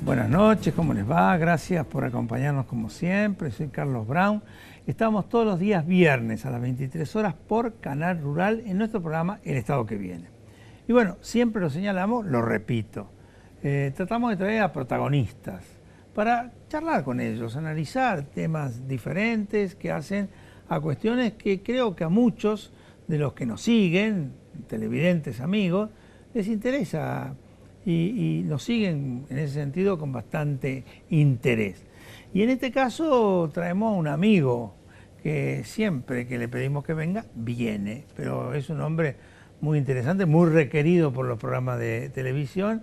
Buenas noches, ¿cómo les va? Gracias por acompañarnos como siempre. Soy Carlos Brown. Estamos todos los días viernes a las 23 horas por Canal Rural en nuestro programa El Estado que Viene. Y bueno, siempre lo señalamos, lo repito. Tratamos de traer a protagonistas para charlar con ellos, analizar temas diferentes que hacen a cuestiones que creo que a muchos de los que nos siguen, televidentes, amigos, les interesa y nos siguen en ese sentido con bastante interés. Y en este caso traemos a un amigo que siempre que le pedimos que venga, viene, pero es un hombre muy interesante, muy requerido por los programas de televisión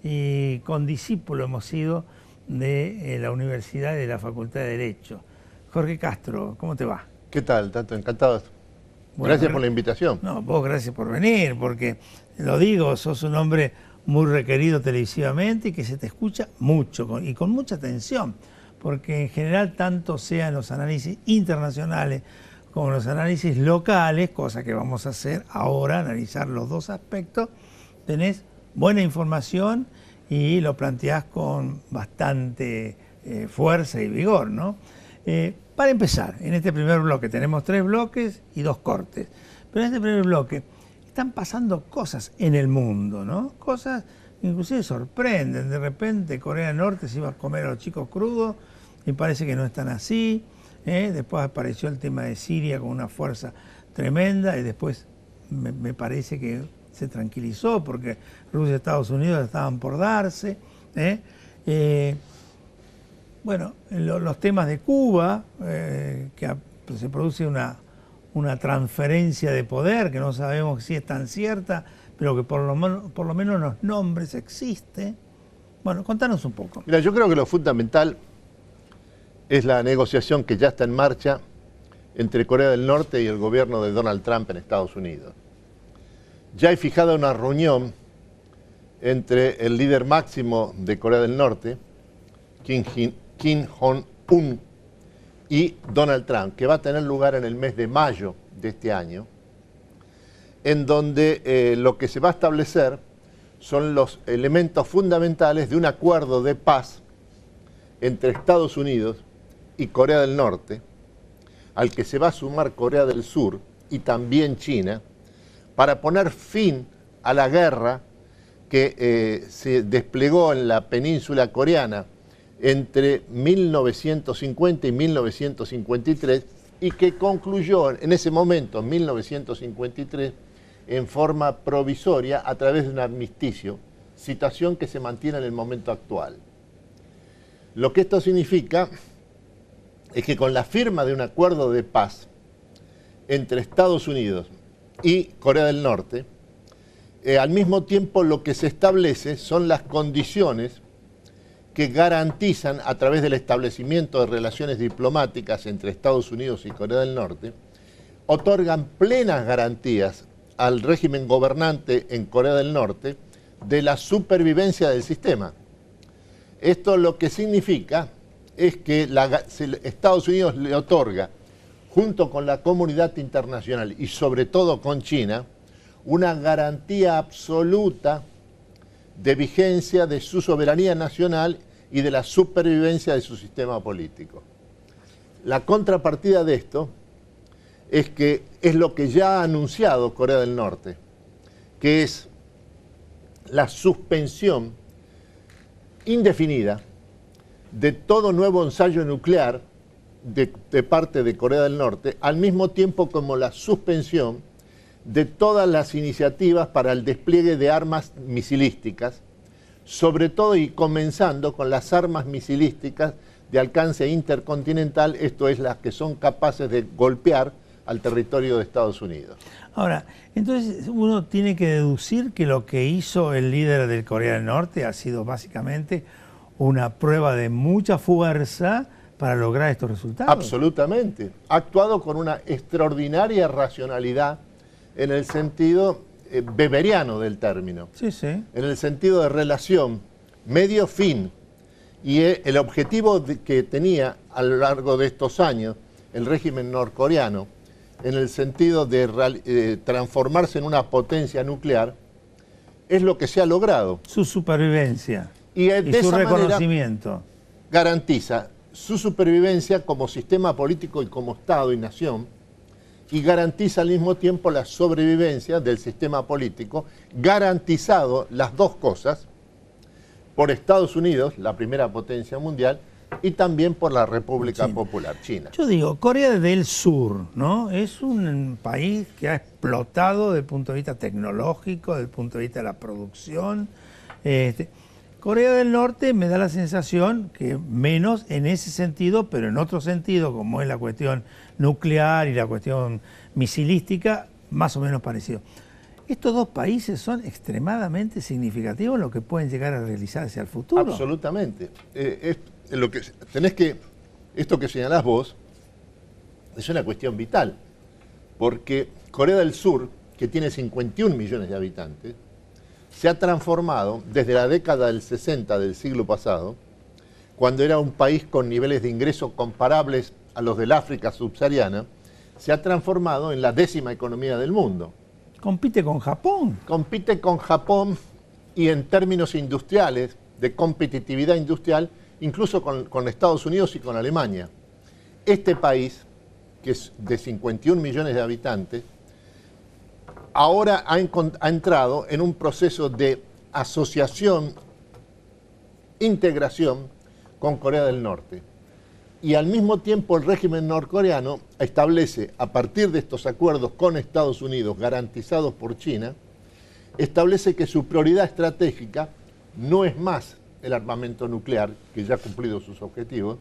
y condiscípulo hemos sido de la Universidad y de la Facultad de Derecho. Jorge Castro, ¿cómo te va? ¿Qué tal? Tanto encantado. Bueno, gracias por la invitación. No, vos gracias por venir, porque lo digo, sos un hombre muy requerido televisivamente y que se te escucha mucho y con mucha atención, porque en general tanto sean los análisis internacionales como los análisis locales, cosa que vamos a hacer ahora, analizar los dos aspectos, tenés buena información y lo planteás con bastante fuerza y vigor, ¿no? Para empezar, en este primer bloque tenemos 3 bloques y 2 cortes, pero en este primer bloque están pasando cosas en el mundo, ¿no? Cosas que inclusive sorprenden. De repente Corea del Norte se iba a comer a los chicos crudos y parece que no están así. Después apareció el tema de Siria con una fuerza tremenda y después me parece que se tranquilizó porque Rusia y Estados Unidos estaban por darse. Bueno, los temas de Cuba, que se produce una transferencia de poder que no sabemos si es tan cierta, pero que por lo menos los nombres existen. Bueno, contanos un poco. Mira, yo creo que lo fundamental es la negociación que ya está en marcha entre Corea del Norte y el gobierno de Donald Trump en Estados Unidos. Ya hay fijada una reunión entre el líder máximo de Corea del Norte, Kim Jong-un, y Donald Trump, que va a tener lugar en el mes de mayo de este año, en donde lo que se va a establecer son los elementos fundamentales de un acuerdo de paz entre Estados Unidos y Corea del Norte, al que se va a sumar Corea del Sur y también China, para poner fin a la guerra que se desplegó en la península coreana entre 1950 y 1953 y que concluyó en ese momento, en 1953, en forma provisoria a través de un armisticio, situación que se mantiene en el momento actual. Lo que esto significa es que con la firma de un acuerdo de paz entre Estados Unidos y Corea del Norte, al mismo tiempo lo que se establece son las condiciones que garantizan, a través del establecimiento de relaciones diplomáticas entre Estados Unidos y Corea del Norte, otorgan plenas garantías al régimen gobernante en Corea del Norte de la supervivencia del sistema. Esto lo que significa es que Estados Unidos le otorga, junto con la comunidad internacional y sobre todo con China, una garantía absoluta de vigencia de su soberanía nacional y de la supervivencia de su sistema político. La contrapartida de esto es que es lo que ya ha anunciado Corea del Norte, que es la suspensión indefinida de todo nuevo ensayo nuclear de parte de Corea del Norte, al mismo tiempo como la suspensión de todas las iniciativas para el despliegue de armas misilísticas, sobre todo y comenzando con las armas misilísticas de alcance intercontinental, esto es, las que son capaces de golpear al territorio de Estados Unidos. Ahora, entonces uno tiene que deducir que lo que hizo el líder de Corea del Norte ha sido básicamente una prueba de mucha fuerza para lograr estos resultados. Absolutamente. Ha actuado con una extraordinaria racionalidad en el sentido weberiano del término. Sí, sí. En el sentido de relación medio-fin. Y el objetivo que tenía a lo largo de estos años el régimen norcoreano, en el sentido de transformarse en una potencia nuclear, es lo que se ha logrado. Su supervivencia. Y de su esa manera reconocimiento. garantiza su supervivencia como sistema político y como Estado y nación, y garantiza al mismo tiempo la sobrevivencia del sistema político, garantizado las dos cosas por Estados Unidos, la primera potencia mundial, y también por la República Popular China. Yo digo, Corea del Sur, ¿no? Es un país que ha explotado desde el punto de vista tecnológico, desde el punto de vista de la producción. Corea del Norte me da la sensación que menos en ese sentido, pero en otro sentido, como es la cuestión nuclear y la cuestión misilística, más o menos parecido. Estos dos países son extremadamente significativos en lo que pueden llegar a realizar hacia el futuro. Absolutamente. Lo que tenés que, esto que señalás vos, es una cuestión vital, porque Corea del Sur, que tiene 51 millones de habitantes, se ha transformado desde la década del 60 del siglo pasado, cuando era un país con niveles de ingreso comparables a los del África subsahariana, se ha transformado en la 10ª economía del mundo. Compite con Japón. Compite con Japón y en términos industriales, de competitividad industrial, incluso con Estados Unidos y con Alemania. Este país, que es de 51 millones de habitantes, ahora ha entrado en un proceso de asociación, integración con Corea del Norte. Y al mismo tiempo el régimen norcoreano establece, a partir de estos acuerdos con Estados Unidos garantizados por China, establece que su prioridad estratégica no es más el armamento nuclear, que ya ha cumplido sus objetivos,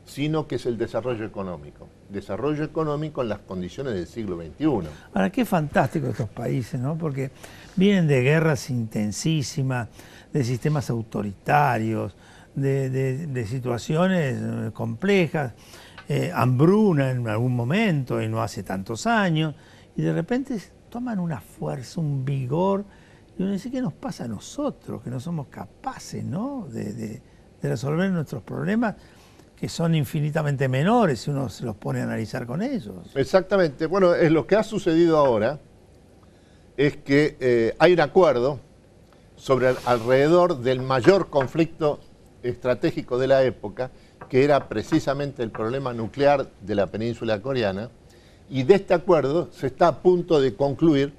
sino que es el desarrollo económico. Desarrollo económico en las condiciones del siglo XXI. Ahora, qué fantástico estos países, ¿no? Porque vienen de guerras intensísimas, de sistemas autoritarios, de situaciones complejas, hambruna en algún momento y no hace tantos años, y de repente toman una fuerza, un vigor, y uno dice, ¿qué nos pasa a nosotros? Que no somos capaces, ¿no? de resolver nuestros problemas, que son infinitamente menores si uno se los pone a analizar con ellos. Exactamente. Bueno, lo que ha sucedido ahora es que hay un acuerdo sobre alrededor del mayor conflicto estratégico de la época, que era precisamente el problema nuclear de la península coreana, y de este acuerdo se está a punto de concluir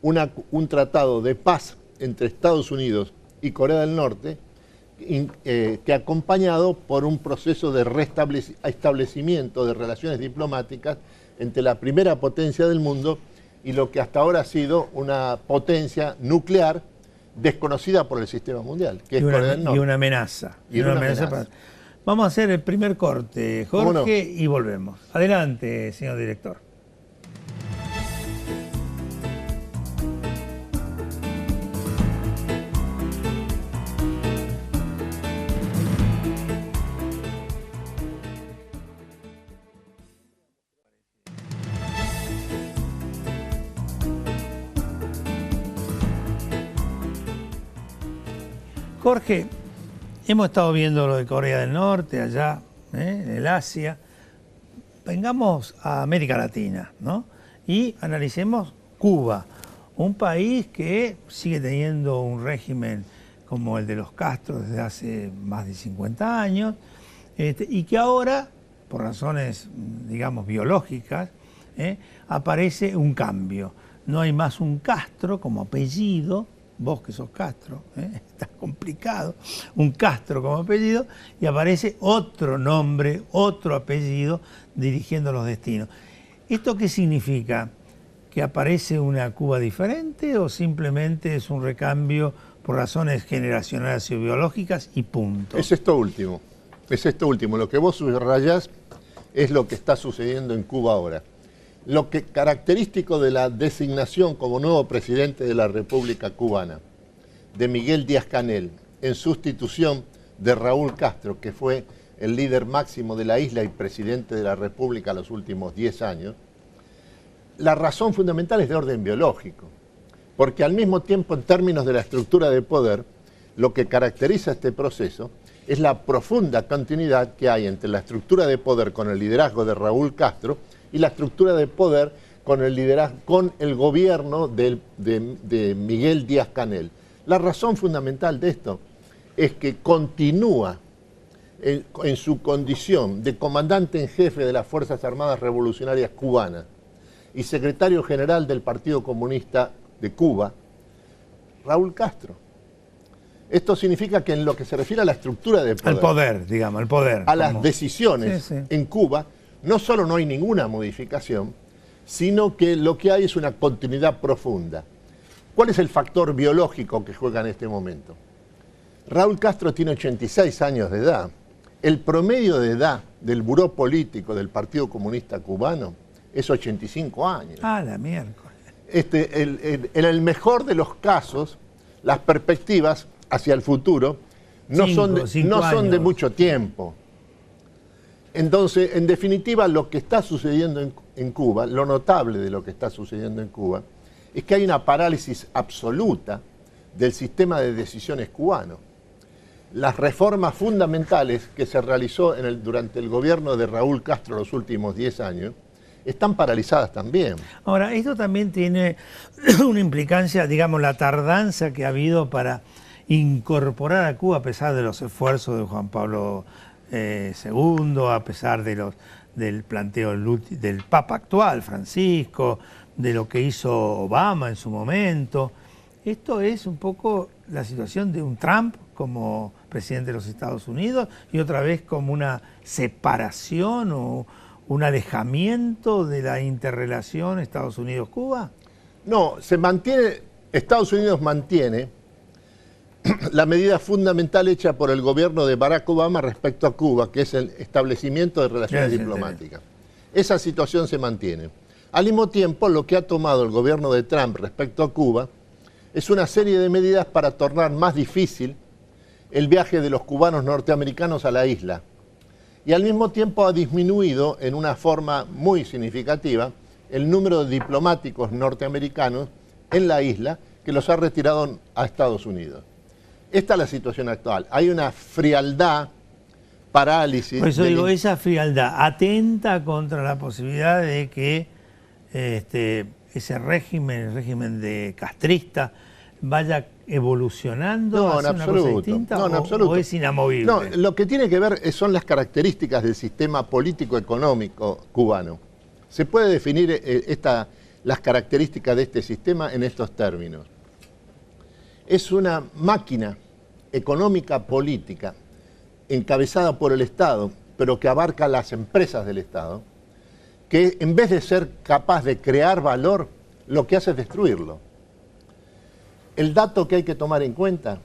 un tratado de paz entre Estados Unidos y Corea del Norte, que acompañado por un proceso de restablecimiento de relaciones diplomáticas entre la primera potencia del mundo y lo que hasta ahora ha sido una potencia nuclear desconocida por el sistema mundial, que es Corea del Norte. Y una amenaza. Vamos a hacer el primer corte, Jorge, y volvemos. Adelante, señor director. Jorge, hemos estado viendo lo de Corea del Norte, allá, en el Asia. Vengamos a América Latina, ¿no? Y analicemos Cuba, un país que sigue teniendo un régimen como el de los Castro desde hace más de 50 años, y que ahora, por razones, digamos, biológicas, aparece un cambio. No hay más un Castro como apellido. Vos que sos Castro, está complicado, un Castro como apellido, y aparece otro nombre, otro apellido dirigiendo los destinos. ¿Esto qué significa? ¿Que aparece una Cuba diferente o simplemente es un recambio por razones generacionales y biológicas y punto? Es esto último, Lo que vos subrayás es lo que está sucediendo en Cuba ahora. Lo que característico de la designación como nuevo presidente de la República Cubana de Miguel Díaz-Canel en sustitución de Raúl Castro, que fue el líder máximo de la isla y presidente de la República los últimos 10 años, la razón fundamental es de orden biológico, porque al mismo tiempo, en términos de la estructura de poder, lo que caracteriza este proceso es la profunda continuidad que hay entre la estructura de poder con el liderazgo de Raúl Castro y la estructura de poder con el liderazgo, con el gobierno de Miguel Díaz-Canel. La razón fundamental de esto es que continúa en su condición de comandante en jefe de las Fuerzas Armadas Revolucionarias Cubanas y secretario general del Partido Comunista de Cuba, Raúl Castro. Esto significa que en lo que se refiere a la estructura de poder, al poder, digamos, el poder, a las decisiones Sí, sí. en Cuba, no solo no hay ninguna modificación, sino que lo que hay es una continuidad profunda. ¿Cuál es el factor biológico que juega en este momento? Raúl Castro tiene 86 años de edad. El promedio de edad del buró político del Partido Comunista Cubano es 85 años. Ah, la miércoles. En el mejor de los casos, las perspectivas hacia el futuro no son de mucho tiempo. Entonces, en definitiva, lo que está sucediendo en Cuba, lo notable de lo que está sucediendo en Cuba, es que hay una parálisis absoluta del sistema de decisiones cubano. Las reformas fundamentales que se realizó durante el gobierno de Raúl Castro los últimos 10 años están paralizadas también. Ahora, esto también tiene una implicancia, digamos, la tardanza que ha habido para incorporar a Cuba, a pesar de los esfuerzos de Juan Pablo II, a pesar de del planteo del Papa actual, Francisco, de lo que hizo Obama en su momento. Esto es un poco la situación de un Trump como presidente de los Estados Unidos y otra vez como una separación o un alejamiento de la interrelación Estados Unidos-Cuba. No, se mantiene, Estados Unidos mantiene la medida fundamental hecha por el gobierno de Barack Obama respecto a Cuba, que es el establecimiento de relaciones diplomáticas. Esa situación se mantiene. Al mismo tiempo, lo que ha tomado el gobierno de Trump respecto a Cuba es una serie de medidas para tornar más difícil el viaje de los cubanos norteamericanos a la isla. Y al mismo tiempo ha disminuido en una forma muy significativa el número de diplomáticos norteamericanos en la isla, que los ha retirado a Estados Unidos. Esta es la situación actual. Hay una frialdad, parálisis. Por eso digo, esa frialdad atenta contra la posibilidad de que ese régimen, el régimen de castrista, vaya evolucionando hacia una cosa distinta, no, en absoluto. ¿O es inamovible? No, lo que tiene que ver son las características del sistema político-económico cubano. Se puede definir las características de este sistema en estos términos. Es una máquina económica política encabezada por el Estado, pero que abarca las empresas del Estado, que en vez de ser capaz de crear valor, lo que hace es destruirlo. El dato que hay que tomar en cuenta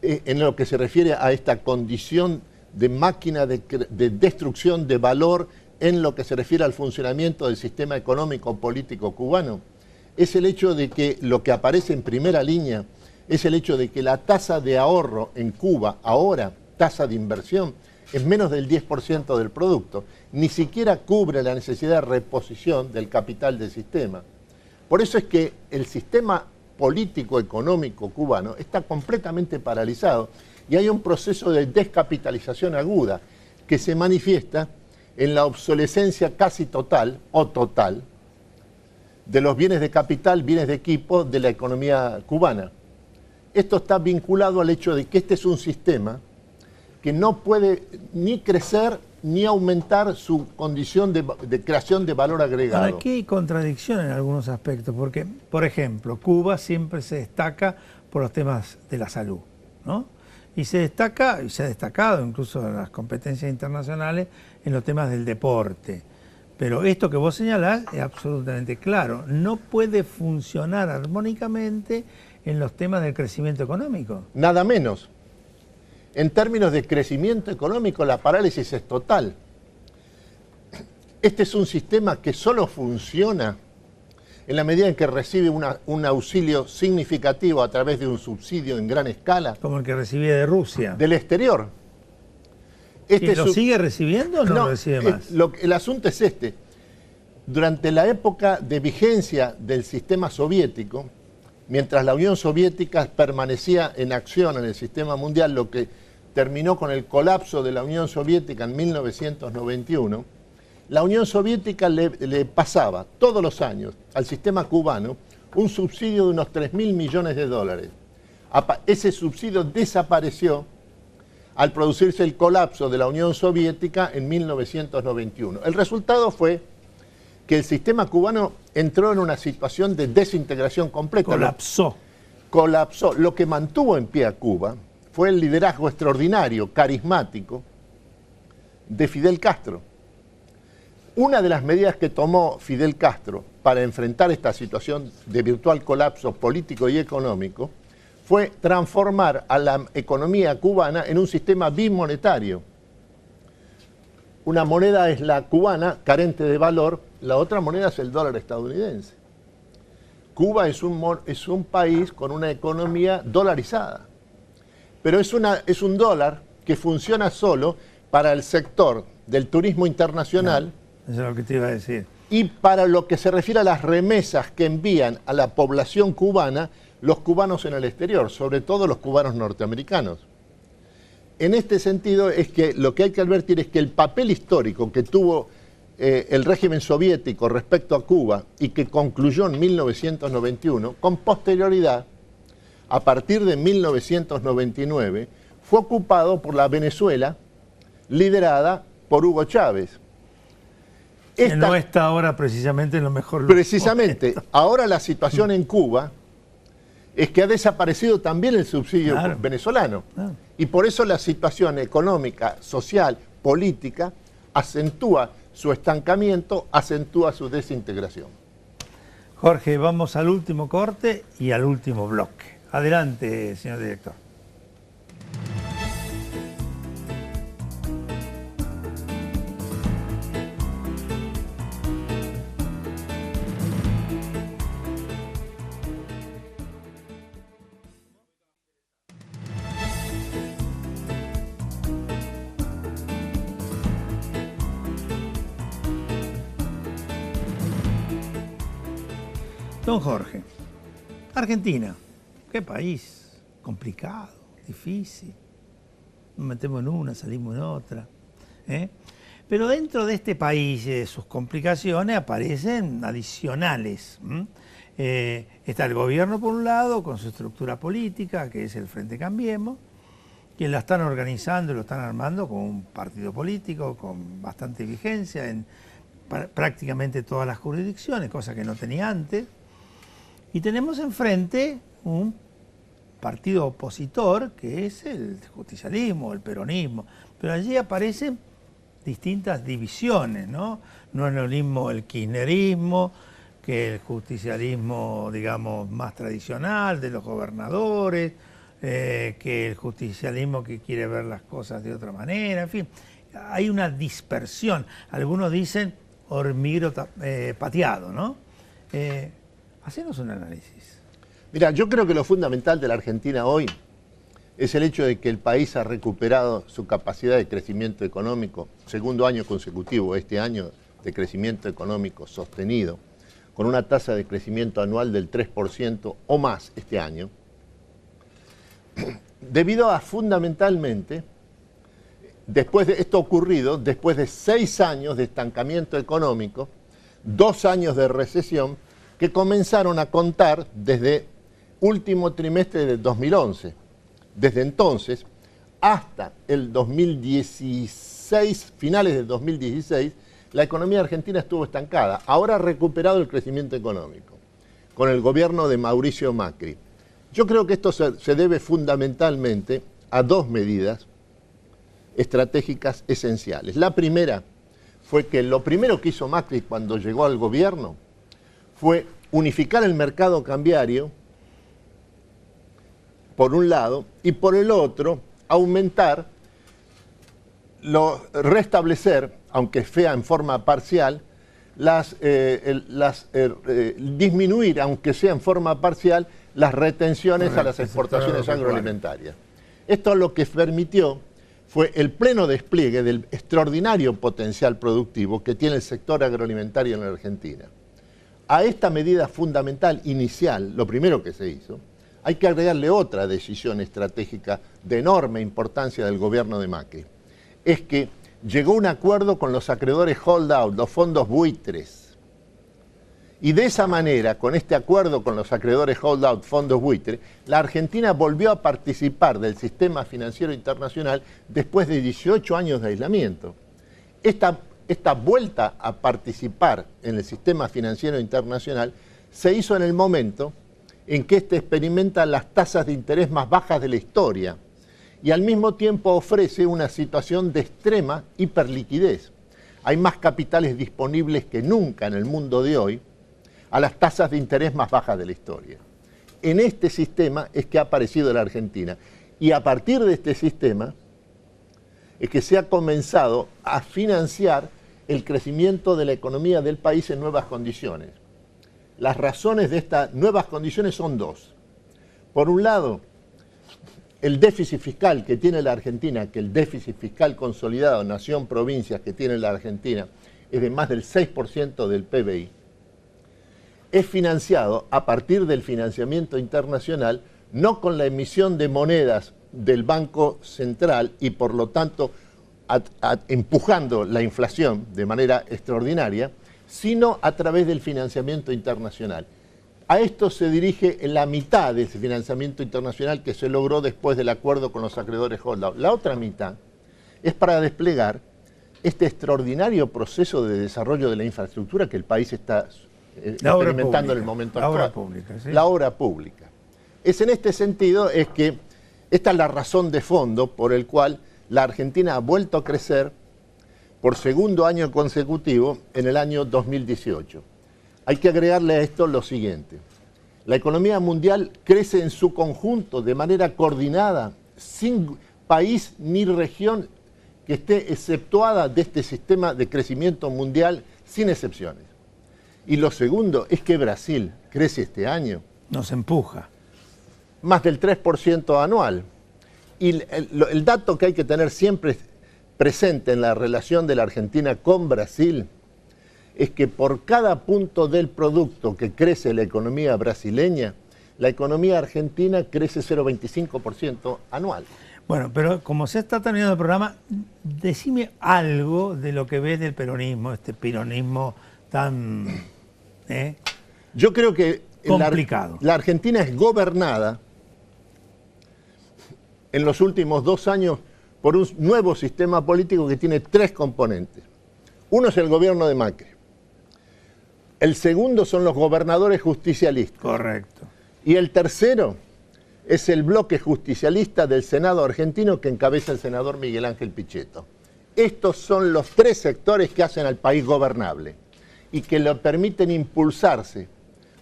en lo que se refiere a esta condición de máquina de destrucción de valor en lo que se refiere al funcionamiento del sistema económico político cubano, es el hecho de que lo que aparece en primera línea es el hecho de que la tasa de ahorro en Cuba, ahora tasa de inversión, es menos del 10% del producto. Ni siquiera cubre la necesidad de reposición del capital del sistema. Por eso es que el sistema político-económico cubano está completamente paralizado y hay un proceso de descapitalización aguda que se manifiesta en la obsolescencia casi total o total de los bienes de capital, bienes de equipo de la economía cubana. Esto está vinculado al hecho de que este es un sistema que no puede ni crecer ni aumentar su condición de creación de valor agregado. Ahora, aquí hay contradicción en algunos aspectos, porque, por ejemplo, Cuba siempre se destaca por los temas de la salud, ¿no? Y se destaca, y se ha destacado incluso en las competencias internacionales, en los temas del deporte. Pero esto que vos señalás es absolutamente claro. No puede funcionar armónicamente en los temas del crecimiento económico. Nada menos. En términos de crecimiento económico, la parálisis es total. Este es un sistema que solo funciona en la medida en que recibe un auxilio significativo a través de un subsidio en gran escala. Como el que recibía de Rusia. Del exterior. ¿Y lo sigue recibiendo o no lo recibe más? El asunto es este. Durante la época de vigencia del sistema soviético, mientras la Unión Soviética permanecía en acción en el sistema mundial, lo que terminó con el colapso de la Unión Soviética en 1991, la Unión Soviética le pasaba todos los años al sistema cubano un subsidio de unos 3.000 millones de dólares. Ese subsidio desapareció al producirse el colapso de la Unión Soviética en 1991. El resultado fue que el sistema cubano entró en una situación de desintegración completa. Colapsó. Lo que mantuvo en pie a Cuba fue el liderazgo extraordinario, carismático, de Fidel Castro. Una de las medidas que tomó Fidel Castro para enfrentar esta situación de virtual colapso político y económico fue transformar a la economía cubana en un sistema bimonetario. Una moneda es la cubana, carente de valor, la otra moneda es el dólar estadounidense. Cuba es un país con una economía dolarizada, pero es un dólar que funciona solo para el sector del turismo internacional. Eso es lo que te iba a decir. Y para lo que se refiere a las remesas que envían a la población cubana, los cubanos en el exterior, sobre todo los cubanos norteamericanos. En este sentido es que lo que hay que advertir es que el papel histórico que tuvo el régimen soviético respecto a Cuba y que concluyó en 1991, con posterioridad, a partir de 1999, fue ocupado por la Venezuela, liderada por Hugo Chávez. Que no está ahora precisamente en lo mejor. Precisamente, ahora la situación en Cuba es que ha desaparecido también el subsidio venezolano. Y por eso la situación económica, social, política, acentúa su estancamiento, acentúa su desintegración. Jorge, vamos al último corte y al último bloque. Adelante, señor director. Don Jorge, Argentina, qué país complicado, difícil. Nos metemos en una, salimos en otra. Pero dentro de este país, sus complicaciones aparecen adicionales. Está el gobierno por un lado, con su estructura política, que es el Frente Cambiemos, que la están organizando y lo están armando con un partido político con bastante vigencia en prácticamente todas las jurisdicciones, cosa que no tenía antes. Y tenemos enfrente un partido opositor que es el justicialismo, el peronismo, pero allí aparecen distintas divisiones, ¿no? No es lo mismo el kirchnerismo que el justicialismo, digamos, más tradicional de los gobernadores, que el justicialismo que quiere ver las cosas de otra manera, en fin, hay una dispersión. Algunos dicen hormiguero pateado, ¿no? Hacenos un análisis. Mira, yo creo que lo fundamental de la Argentina hoy es el hecho de que el país ha recuperado su capacidad de crecimiento económico, segundo año consecutivo, este año de crecimiento económico sostenido, con una tasa de crecimiento anual del 3% o más este año, debido a fundamentalmente, después de esto ocurrido, después de 6 años de estancamiento económico, 2 años de recesión, que comenzaron a contar desde último trimestre de 2011. Desde entonces hasta el 2016, finales del 2016, la economía argentina estuvo estancada. Ahora ha recuperado el crecimiento económico con el gobierno de Mauricio Macri. Yo creo que esto se debe fundamentalmente a 2 medidas estratégicas esenciales. La primera fue que lo primero que hizo Macri cuando llegó al gobierno fue unificar el mercado cambiario, por un lado, y por el otro, restablecer, aunque sea en forma parcial, disminuir, aunque sea en forma parcial, las retenciones a las exportaciones agroalimentarias. Esto lo que permitió fue el pleno despliegue del extraordinario potencial productivo que tiene el sector agroalimentario en la Argentina. A esta medida fundamental inicial, lo primero que se hizo, hay que agregarle otra decisión estratégica de enorme importancia del gobierno de Macri. Es que llegó a un acuerdo con los acreedores holdout, los fondos buitres, Y de esa manera, con este acuerdo con los acreedores holdout, fondos buitre, la Argentina volvió a participar del sistema financiero internacional después de 18 años de aislamiento. Esta vuelta a participar en el sistema financiero internacional se hizo en el momento en que éste experimenta las tasas de interés más bajas de la historia y al mismo tiempo ofrece una situación de extrema hiperliquidez. Hay más capitales disponibles que nunca en el mundo de hoy a las tasas de interés más bajas de la historia. En este sistema es que ha aparecido la Argentina y a partir de este sistema es que se ha comenzado a financiar el crecimiento de la economía del país en nuevas condiciones. Las razones de estas nuevas condiciones son dos. Por un lado, el déficit fiscal que tiene la Argentina, que el déficit fiscal consolidado, nación-provincias que tiene la Argentina, es de más del 6% del PBI, es financiado a partir del financiamiento internacional, no con la emisión de monedas del Banco Central y por lo tanto empujando la inflación de manera extraordinaria, sino a través del financiamiento internacional. A esto se dirige la mitad de ese financiamiento internacional que se logró después del acuerdo con los acreedores holdout. La otra mitad es para desplegar este extraordinario proceso de desarrollo de la infraestructura que el país está experimentando en el momento actual. La obra pública, sí. La obra pública. Es en este sentido es que esta es la razón de fondo por el cual la Argentina ha vuelto a crecer por segundo año consecutivo en el año 2018. Hay que agregarle a esto lo siguiente. La economía mundial crece en su conjunto de manera coordinada, sin país ni región que esté exceptuada de este sistema de crecimiento mundial, sin excepciones. Y lo segundo es que Brasil crece este año. Nos empuja. Más del 3% anual. Y el dato que hay que tener siempre presente en la relación de la Argentina con Brasil es que por cada punto del producto que crece la economía brasileña, la economía argentina crece 0,25% anual. Bueno, pero como se está terminando el programa, decime algo de lo que ves del peronismo, este peronismo tan Yo creo que complicado. La Argentina es gobernada en los últimos 2 años por un nuevo sistema político que tiene 3 componentes. Uno es el gobierno de Macri. El segundo son los gobernadores justicialistas. Correcto. Y el tercero es el bloque justicialista del Senado argentino que encabeza el senador Miguel Ángel Pichetto. Estos son los 3 sectores que hacen al país gobernable y que le permiten impulsarse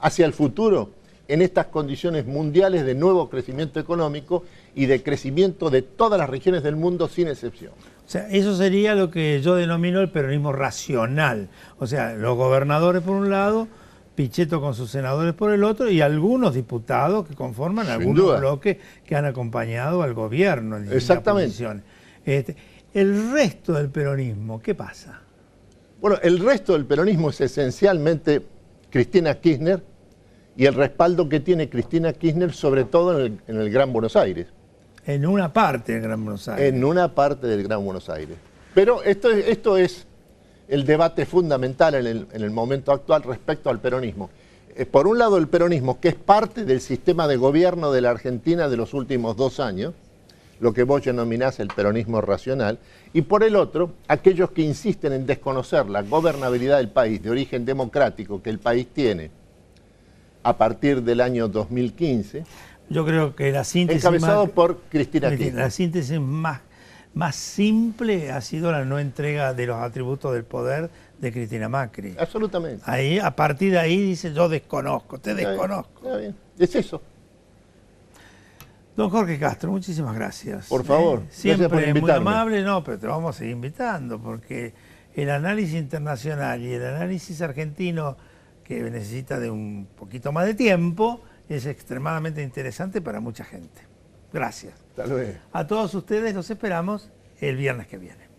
hacia el futuro en estas condiciones mundiales de nuevo crecimiento económico y de crecimiento de todas las regiones del mundo sin excepción. O sea, eso sería lo que yo denomino el peronismo racional. O sea, los gobernadores por un lado, Pichetto con sus senadores por el otro y algunos diputados que conforman algunos bloques que han acompañado al gobierno en distintas posiciones. El resto del peronismo, ¿qué pasa? Bueno, el resto del peronismo es esencialmente Cristina Kirchner y el respaldo que tiene Cristina Kirchner, sobre todo en el Gran Buenos Aires. En una parte del Gran Buenos Aires. En una parte del Gran Buenos Aires. Pero esto es el debate fundamental en el momento actual respecto al peronismo. Por un lado, el peronismo, que es parte del sistema de gobierno de la Argentina de los últimos 2 años, lo que vos denominás el peronismo racional, y por el otro, aquellos que insisten en desconocer la gobernabilidad del país de origen democrático que el país tiene a partir del año 2015. Yo creo que la síntesis encabezado por Cristina Kirchner. La síntesis más simple ha sido la no entrega de los atributos del poder de Cristina Macri. Absolutamente. Ahí, a partir de ahí dice, yo desconozco, te desconozco. Está bien. Es eso. Don Jorge Castro, muchísimas gracias. Por favor. Siempre por invitarme. muy amable, no, pero te vamos a seguir invitando, porque el análisis internacional y el análisis argentino, que necesita de un poquito más de tiempo, es extremadamente interesante para mucha gente. Gracias. Hasta luego. A todos ustedes los esperamos el viernes que viene.